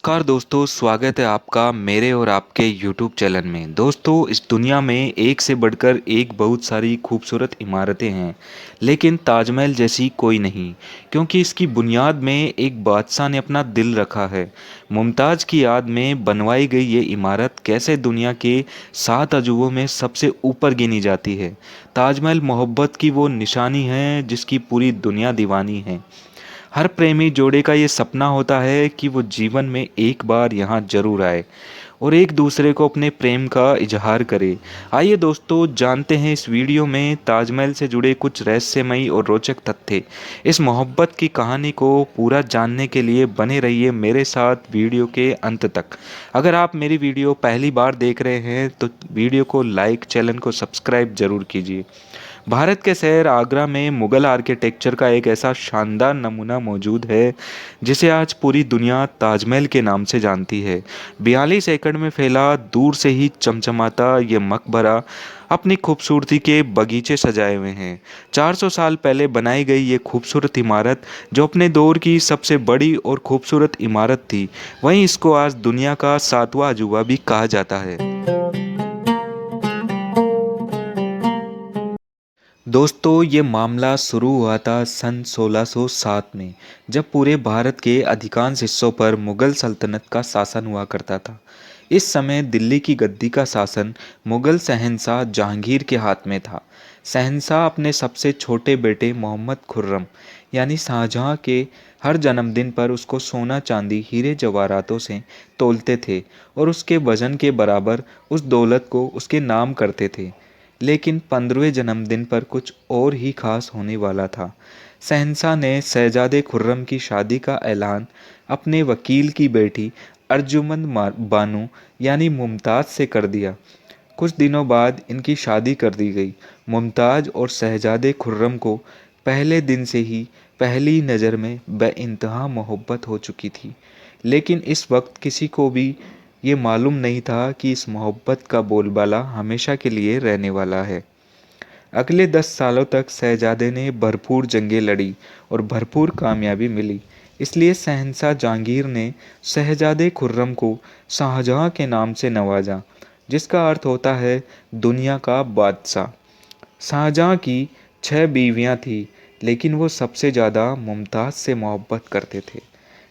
नमस्कार दोस्तों, स्वागत है आपका मेरे और आपके यूट्यूब चैनल में। दोस्तों, इस दुनिया में एक से बढ़कर एक बहुत सारी खूबसूरत इमारतें हैं, लेकिन ताजमहल जैसी कोई नहीं, क्योंकि इसकी बुनियाद में एक बादशाह ने अपना दिल रखा है। मुमताज़ की याद में बनवाई गई ये इमारत कैसे दुनिया के 7 अजूबों में सबसे ऊपर गिनी जाती है। ताजमहल मोहब्बत की वो निशानी है जिसकी पूरी दुनिया दीवानी है। हर प्रेमी जोड़े का ये सपना होता है कि वो जीवन में एक बार यहाँ जरूर आए और एक दूसरे को अपने प्रेम का इजहार करे। आइए दोस्तों, जानते हैं इस वीडियो में ताजमहल से जुड़े कुछ रहस्यमयी और रोचक तथ्य। इस मोहब्बत की कहानी को पूरा जानने के लिए बने रहिए मेरे साथ वीडियो के अंत तक। अगर आप मेरी वीडियो पहली बार देख रहे हैं तो वीडियो को लाइक, चैनल को सब्सक्राइब जरूर कीजिए। भारत के शहर आगरा में मुगल आर्किटेक्चर का एक ऐसा शानदार नमूना मौजूद है जिसे आज पूरी दुनिया ताजमहल के नाम से जानती है। 42 एकड़ में फैला, दूर से ही चमचमाता ये मकबरा अपनी खूबसूरती के बगीचे सजाए हुए हैं। 400 साल पहले बनाई गई ये खूबसूरत इमारत, जो अपने दौर की सबसे बड़ी और खूबसूरत इमारत थी, वहीं इसको आज दुनिया का 7वां अजूबा भी कहा जाता है। दोस्तों, ये मामला शुरू हुआ था सन 1607 में, जब पूरे भारत के अधिकांश हिस्सों पर मुगल सल्तनत का शासन हुआ करता था। इस समय दिल्ली की गद्दी का शासन मुगल शहंशाह जहांगीर के हाथ में था। शहंशाह अपने सबसे छोटे बेटे मोहम्मद खुर्रम यानी शाहजहां के हर जन्मदिन पर उसको सोना, चांदी, हीरे जवाहरातों से तौलते थे और उसके वजन के बराबर उस दौलत को उसके नाम करते थे। लेकिन 15वें जन्मदिन पर कुछ और ही खास होने वाला था। शहंशाह ने शहजादे खुर्रम की शादी का ऐलान अपने वकील की बेटी अर्जुमंद बानो यानी मुमताज़ से कर दिया। कुछ दिनों बाद इनकी शादी कर दी गई। मुमताज़ और शहजादे खुर्रम को पहले दिन से ही पहली नज़र में बेइंतहा मोहब्बत हो चुकी थी। लेकिन इस वक्त किसी को भी ये मालूम नहीं था कि इस मोहब्बत का बोलबाला हमेशा के लिए रहने वाला है। अगले 10 सालों तक शहजादे ने भरपूर जंगें लड़ी और भरपूर कामयाबी मिली। इसलिए शहंशाह जहांगीर ने शहजादे खुर्रम को शाहजहां के नाम से नवाजा, जिसका अर्थ होता है दुनिया का बादशाह। शाहजहां की 6 बीवियां थीं, लेकिन वो सबसे ज़्यादा मुमताज़ से मोहब्बत करते थे।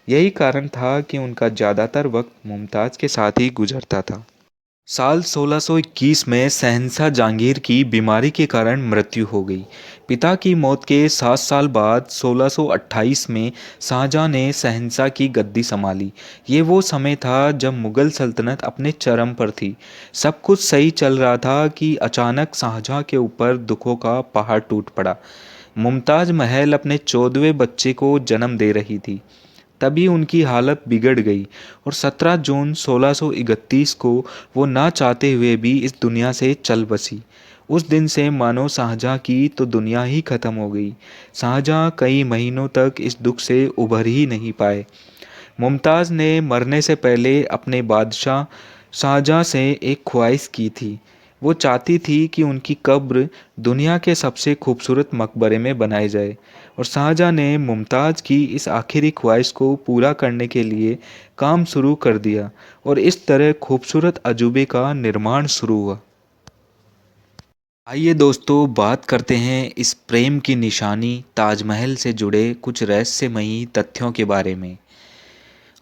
यही कारण था कि उनका ज़्यादातर वक्त मुमताज़ के साथ ही गुजरता था। साल 1621 में शहंशाह जहांगीर की बीमारी के कारण मृत्यु हो गई। पिता की मौत के 7 साल बाद 1628 में शाहजहां ने शहंशाह की गद्दी संभाली। ये वो समय था जब मुगल सल्तनत अपने चरम पर थी। सब कुछ सही चल रहा था कि अचानक शाहजहां के ऊपर दुखों का पहाड़ टूट पड़ा। मुमताज़ महल अपने 14वें बच्चे को जन्म दे रही थी। तभी उनकी हालत बिगड़ गई और 17 जून 1631 को वो ना चाहते हुए भी इस दुनिया से चल बसी। उस दिन से मानो शाहजहां की तो दुनिया ही खत्म हो गई। शाहजहां कई महीनों तक इस दुख से उभर ही नहीं पाए। मुमताज़ ने मरने से पहले अपने बादशाह शाहजहां से एक ख्वाहिश की थी। वो चाहती थी कि उनकी कब्र दुनिया के सबसे खूबसूरत मकबरे में बनाई जाए, और शाहजहां ने मुमताज़ की इस आखिरी ख्वाहिश को पूरा करने के लिए काम शुरू कर दिया और इस तरह खूबसूरत अजूबे का निर्माण शुरू हुआ। आइए दोस्तों, बात करते हैं इस प्रेम की निशानी ताजमहल से जुड़े कुछ रहस्यमयी तथ्यों के बारे में।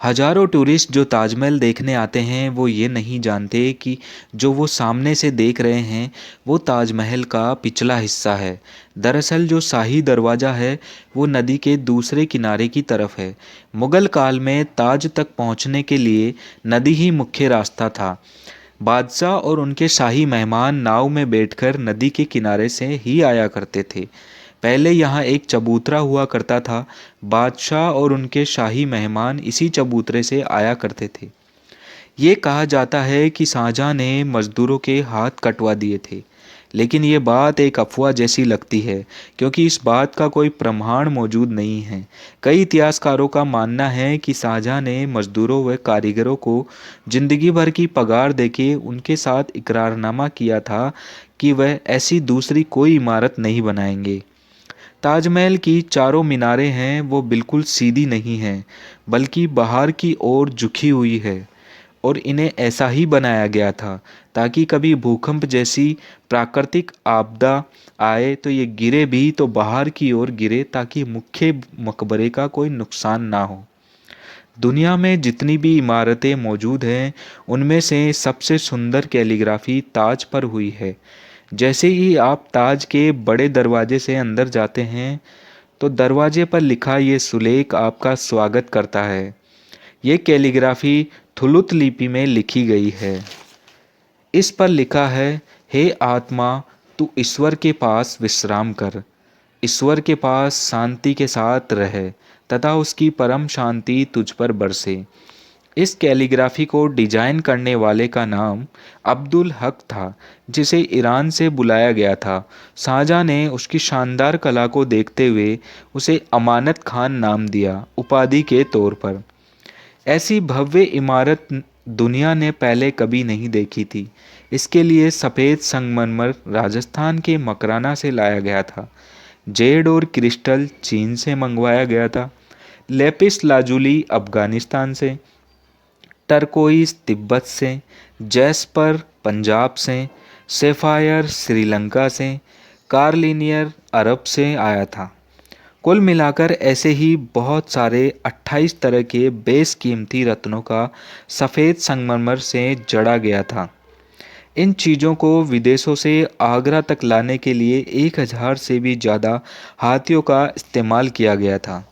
हजारों टूरिस्ट जो ताजमहल देखने आते हैं वो ये नहीं जानते कि जो वो सामने से देख रहे हैं वो ताजमहल का पिछला हिस्सा है। दरअसल जो शाही दरवाज़ा है वो नदी के दूसरे किनारे की तरफ है। मुगल काल में ताज तक पहुंचने के लिए नदी ही मुख्य रास्ता था। बादशाह और उनके शाही मेहमान नाव में बैठकर नदी के किनारे से ही आया करते थे। पहले यहाँ एक चबूतरा हुआ करता था। बादशाह और उनके शाही मेहमान इसी चबूतरे से आया करते थे। ये कहा जाता है कि शाहजहां ने मजदूरों के हाथ कटवा दिए थे, लेकिन ये बात एक अफवाह जैसी लगती है, क्योंकि इस बात का कोई प्रमाण मौजूद नहीं है। कई इतिहासकारों का मानना है कि शाहजहां ने मजदूरों व कारीगरों को जिंदगी भर की पगार देके उनके साथ इकरारनामा किया था कि वह ऐसी दूसरी कोई इमारत नहीं बनाएंगे। ताजमहल की चारों मीनारें हैं वो बिल्कुल सीधी नहीं हैं, बल्कि बाहर की ओर झुकी हुई है और इन्हें ऐसा ही बनाया गया था ताकि कभी भूकंप जैसी प्राकृतिक आपदा आए तो ये गिरे भी तो बाहर की ओर गिरे ताकि मुख्य मकबरे का कोई नुकसान ना हो। दुनिया में जितनी भी इमारतें मौजूद हैं उनमें से सबसे सुंदर कैलीग्राफी ताज पर हुई है। जैसे ही आप ताज के बड़े दरवाजे से अंदर जाते हैं तो दरवाजे पर लिखा ये सुलेख आपका स्वागत करता है। ये कैलीग्राफी थुलुत लिपि में लिखी गई है। इस पर लिखा है, हे आत्मा, तू ईश्वर के पास विश्राम कर, ईश्वर के पास शांति के साथ रह तथा उसकी परम शांति तुझ पर बरसे। इस कैलीग्राफी को डिजाइन करने वाले का नाम अब्दुल हक था, जिसे ईरान से बुलाया गया था। शाहजहां ने उसकी शानदार कला को देखते हुए उसे अमानत खान नाम दिया, उपाधि के तौर पर। ऐसी भव्य इमारत दुनिया ने पहले कभी नहीं देखी थी। इसके लिए सफ़ेद संगमरमर राजस्थान के मकराना से लाया गया था। जेड और क्रिस्टल चीन से मंगवाया गया था। लेपिस लाजुली अफगानिस्तान से, टर्कोइस तिब्बत से, जैस्पर पंजाब से, सेफायर श्रीलंका से, कार्लिनियर अरब से आया था। कुल मिलाकर ऐसे ही बहुत सारे 28 तरह के बेशकीमती रत्नों का सफ़ेद संगमरमर से जड़ा गया था। इन चीज़ों को विदेशों से आगरा तक लाने के लिए 1000 से भी ज़्यादा हाथियों का इस्तेमाल किया गया था।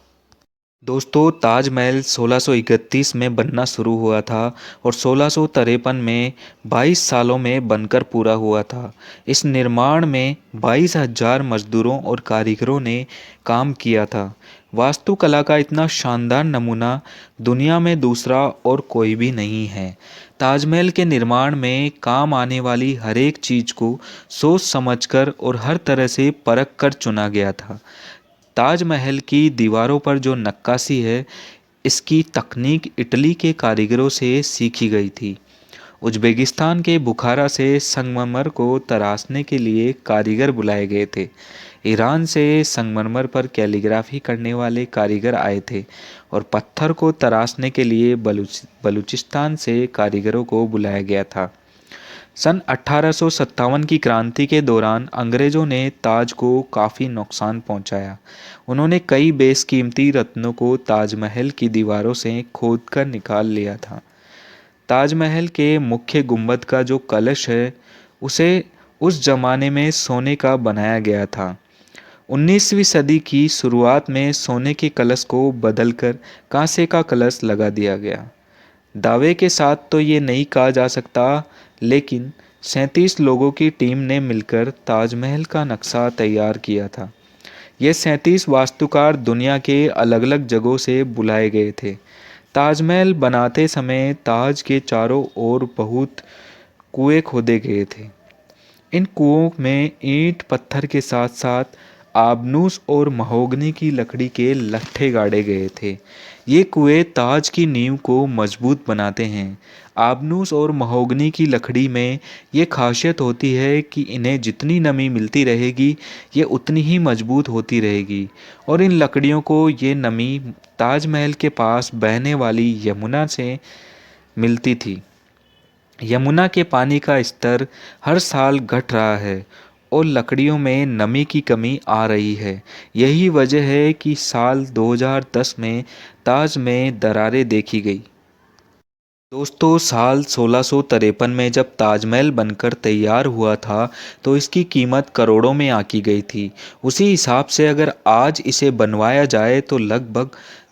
दोस्तों, ताजमहल 1631 में बनना शुरू हुआ था और 1653 में 22 सालों में बनकर पूरा हुआ था। इस निर्माण में 22,000 मजदूरों और कारीगरों ने काम किया था। वास्तुकला का इतना शानदार नमूना दुनिया में दूसरा और कोई भी नहीं है। ताजमहल के निर्माण में काम आने वाली हर एक चीज़ को सोच समझकर और हर तरह से परख कर चुना गया था। ताजमहल की दीवारों पर जो नक्काशी है, इसकी तकनीक इटली के कारीगरों से सीखी गई थी। उज़्बेकिस्तान के बुखारा से संगमरमर को तराशने के लिए कारीगर बुलाए गए थे। ईरान से संगमरमर पर कैलीग्राफी करने वाले कारीगर आए थे और पत्थर को तराशने के लिए बलूचिस्तान से कारीगरों को बुलाया गया था। सन 1857 की क्रांति के दौरान अंग्रेज़ों ने ताज को काफ़ी नुकसान पहुंचाया। उन्होंने कई बेशकीमती रत्नों को ताजमहल की दीवारों से खोदकर निकाल लिया था। ताजमहल के मुख्य गुंबद का जो कलश है, उसे उस जमाने में सोने का बनाया गया था। 19वीं सदी की शुरुआत में सोने के कलश को बदलकर कांसे का कलश लगा दिया गया। दावे के साथ तो ये नहीं कहा जा सकता, लेकिन 37 लोगों की टीम ने मिलकर ताजमहल का नक्शा तैयार किया था। ये 37 वास्तुकार दुनिया के अलग अलग जगहों से बुलाए गए थे। ताजमहल बनाते समय ताज के चारों ओर बहुत कुएं खोदे गए थे। इन कुओं में ईंट पत्थर के साथ साथ आबनूस और महोगनी की लकड़ी के लट्ठे गाड़े गए थे। ये कुएं ताज की नींव को मजबूत बनाते हैं। आबनूस और महोगनी की लकड़ी में ये खासियत होती है कि इन्हें जितनी नमी मिलती रहेगी, ये उतनी ही मजबूत होती रहेगी और इन लकड़ियों को ये नमी ताजमहल के पास बहने वाली यमुना से मिलती थी। यमुना के पानी का स्तर हर साल घट रहा है और लकड़ियों में नमी की कमी आ रही है। यही वजह है कि साल 2010 में ताज में दरारें देखी गई। दोस्तों, साल 1653 में जब ताजमहल बनकर तैयार हुआ था तो इसकी कीमत करोड़ों में आकी गई थी। उसी हिसाब से अगर आज इसे बनवाया जाए तो लगभग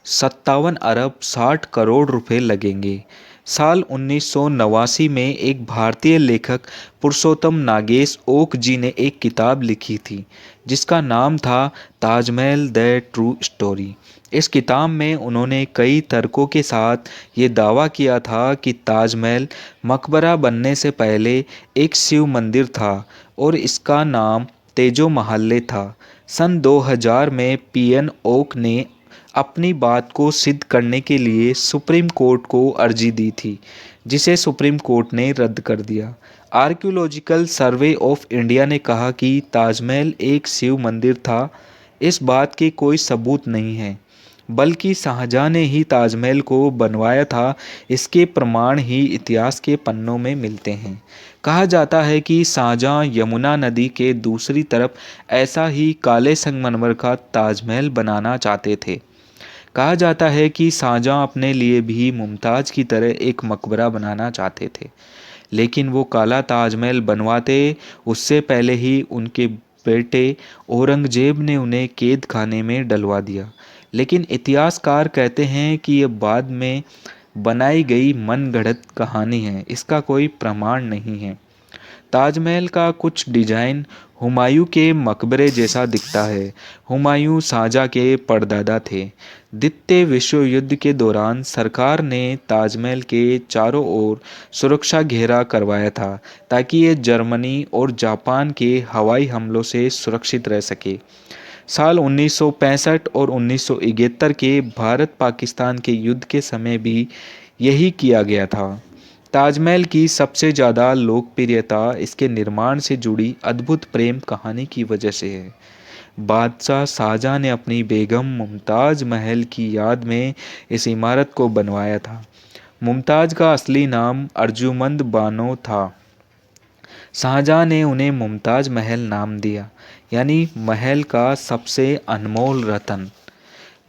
57 अरब 60 करोड़ रुपए लगेंगे। साल 1989 में एक भारतीय लेखक पुरुषोत्तम नागेश ओक जी ने एक किताब लिखी थी जिसका नाम था ताजमहल द ट्रू स्टोरी। इस किताब में उन्होंने कई तर्कों के साथ ये दावा किया था कि ताजमहल मकबरा बनने से पहले एक शिव मंदिर था और इसका नाम तेजो महल था। सन 2000 में पीएन ओक ने अपनी बात को सिद्ध करने के लिए सुप्रीम कोर्ट को अर्जी दी थी, जिसे सुप्रीम कोर्ट ने रद्द कर दिया। आर्कियोलॉजिकल सर्वे ऑफ इंडिया ने कहा कि ताजमहल एक शिव मंदिर था। इस बात के कोई सबूत नहीं है। बल्कि शाहजहां ने ही ताजमहल को बनवाया था, इसके प्रमाण ही इतिहास के पन्नों में मिलते हैं। कहा जाता है कि शाहजहां यमुना नदी के दूसरी तरफ ऐसा ही काले संगमरमर का ताजमहल बनाना चाहते थे। कहा जाता है कि शाहजहां अपने लिए भी मुमताज़ की तरह एक मकबरा बनाना चाहते थे, लेकिन वो काला ताजमहल बनवाते उससे पहले ही उनके बेटे औरंगजेब ने उन्हें कैद खाने में डलवा दिया। लेकिन इतिहासकार कहते हैं कि ये बाद में बनाई गई मनगढ़ंत कहानी है, इसका कोई प्रमाण नहीं है। ताजमहल का कुछ डिजाइन हुमायूं के मकबरे जैसा दिखता है। हुमायूं शाहजहां के परदादा थे। द्वितीय विश्व युद्ध के दौरान सरकार ने ताजमहल के चारों ओर सुरक्षा घेरा करवाया था, ताकि ये जर्मनी और जापान के हवाई हमलों से सुरक्षित रह सके। साल 1965 और 1971 के भारत पाकिस्तान के युद्ध के समय भी यही किया गया था। ताजमहल की सबसे ज़्यादा लोकप्रियता इसके निर्माण से जुड़ी अद्भुत प्रेम कहानी की वजह से है। बादशाह शाहजहां ने अपनी बेगम मुमताज़ महल की याद में इस इमारत को बनवाया था। मुमताज़ का असली नाम अर्जुमंद बानो था। शाहजहां ने उन्हें मुमताज़ महल नाम दिया, यानी महल का सबसे अनमोल रतन।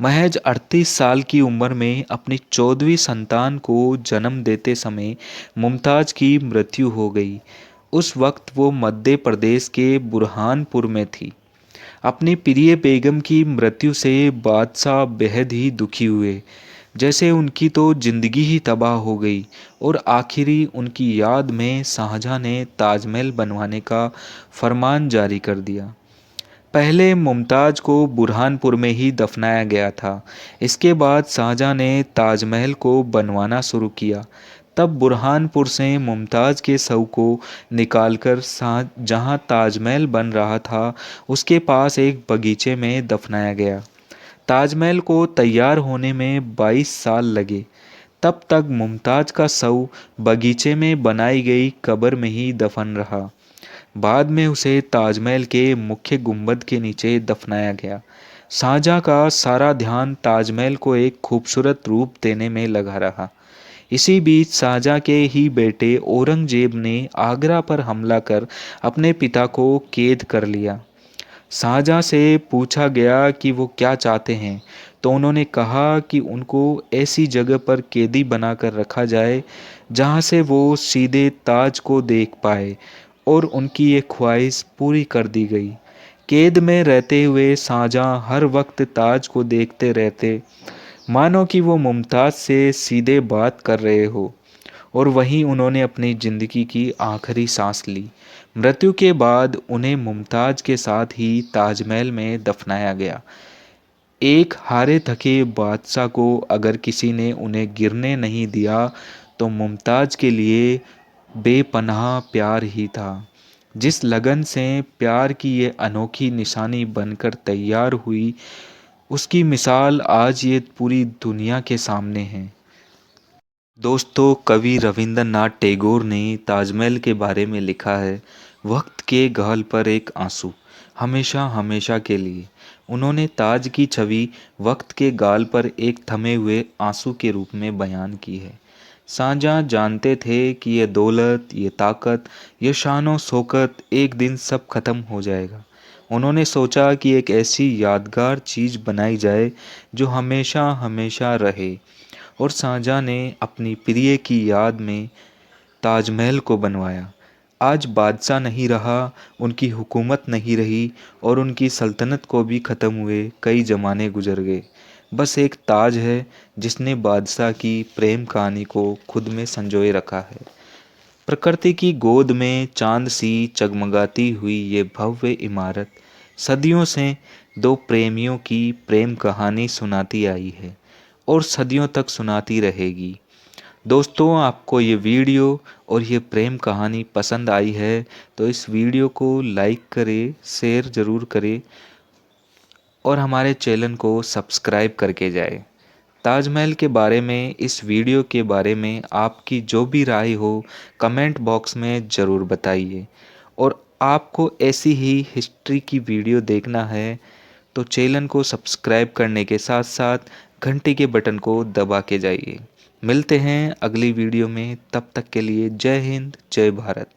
महज 38 साल की उम्र में अपनी 14वीं संतान को जन्म देते समय मुमताज़ की मृत्यु हो गई। उस वक्त वो मध्य प्रदेश के बुरहानपुर में थी। अपनी प्रिय बेगम की मृत्यु से बादशाह बेहद ही दुखी हुए, जैसे उनकी तो जिंदगी ही तबाह हो गई। और आखिरी उनकी याद में शाहजहां ने ताजमहल बनवाने का फरमान जारी कर दिया। पहले मुमताज़ को बुरहानपुर में ही दफनाया गया था। इसके बाद शाहजहां ने ताजमहल को बनवाना शुरू किया। तब बुरहानपुर से मुमताज़ के शव को निकालकर शाह जहां ताजमहल बन रहा था उसके पास एक बगीचे में दफनाया गया। ताजमहल को तैयार होने में 22 साल लगे। तब तक मुमताज़ का शव बगीचे में बनाई गई कब्र में ही दफन रहा। बाद में उसे ताजमहल के मुख्य गुंबद के नीचे दफनाया गया। शाहजहां का सारा ध्यान ताजमहल को एक खूबसूरत रूप देने में लगा रहा। इसी बीच शाहजहां के ही बेटे औरंगजेब ने आगरा पर हमला कर अपने पिता को कैद कर लिया। शाहजहां से पूछा गया कि वो क्या चाहते हैं, तो उन्होंने कहा कि उनको ऐसी जगह पर कैदी बनाकर रखा जाए जहां से वो सीधे ताज को देख पाए, और उनकी ये ख्वाहिश पूरी कर दी गई। कैद में रहते हुए शाहजहां हर वक्त ताज को देखते रहते, मानो कि वो मुमताज़ से सीधे बात कर रहे हो। और वहीं उन्होंने अपनी ज़िंदगी की आखिरी सांस ली। मृत्यु के बाद उन्हें मुमताज़ के साथ ही ताजमहल में दफनाया गया। एक हारे थके बादशाह को अगर किसी ने उन्हें गिरने नहीं दिया, तो मुमताज़ के लिए बेपनाह प्यार ही था। जिस लगन से प्यार की ये अनोखी निशानी बनकर तैयार हुई, उसकी मिसाल आज ये पूरी दुनिया के सामने है। दोस्तों, कवि रविंद्रनाथ टैगोर ने ताजमहल के बारे में लिखा है, वक्त के गाल पर एक आंसू, हमेशा हमेशा के लिए। उन्होंने ताज की छवि वक्त के गाल पर एक थमे हुए आंसू के रूप में बयान की है। शाहजहां जानते थे कि ये दौलत, ये ताकत, ये शान शौकत एक दिन सब खत्म हो जाएगा। उन्होंने सोचा कि एक ऐसी यादगार चीज़ बनाई जाए जो हमेशा हमेशा रहे, और शाहजहां ने अपनी प्रिय की याद में ताजमहल को बनवाया। आज बादशाह नहीं रहा, उनकी हुकूमत नहीं रही, और उनकी सल्तनत को भी ख़त्म हुए कई ज़माने गुजर गए। बस एक ताज है जिसने बादशाह की प्रेम कहानी को खुद में संजोए रखा है। प्रकृति की गोद में चांद सी चगमगाती हुई ये भव्य इमारत सदियों से दो प्रेमियों की प्रेम कहानी सुनाती आई है, और सदियों तक सुनाती रहेगी। दोस्तों, आपको ये वीडियो और ये प्रेम कहानी पसंद आई है तो इस वीडियो को लाइक करें, शेयर ज़रूर करें, और हमारे चैनल को सब्सक्राइब करके जाए। ताजमहल के बारे में, इस वीडियो के बारे में आपकी जो भी राय हो कमेंट बॉक्स में ज़रूर बताइए। और आपको ऐसी ही हिस्ट्री की वीडियो देखना है तो चैनल को सब्सक्राइब करने के साथ साथ घंटी के बटन को दबा के जाइए। मिलते हैं अगली वीडियो में, तब तक के लिए जय हिंद, जय भारत।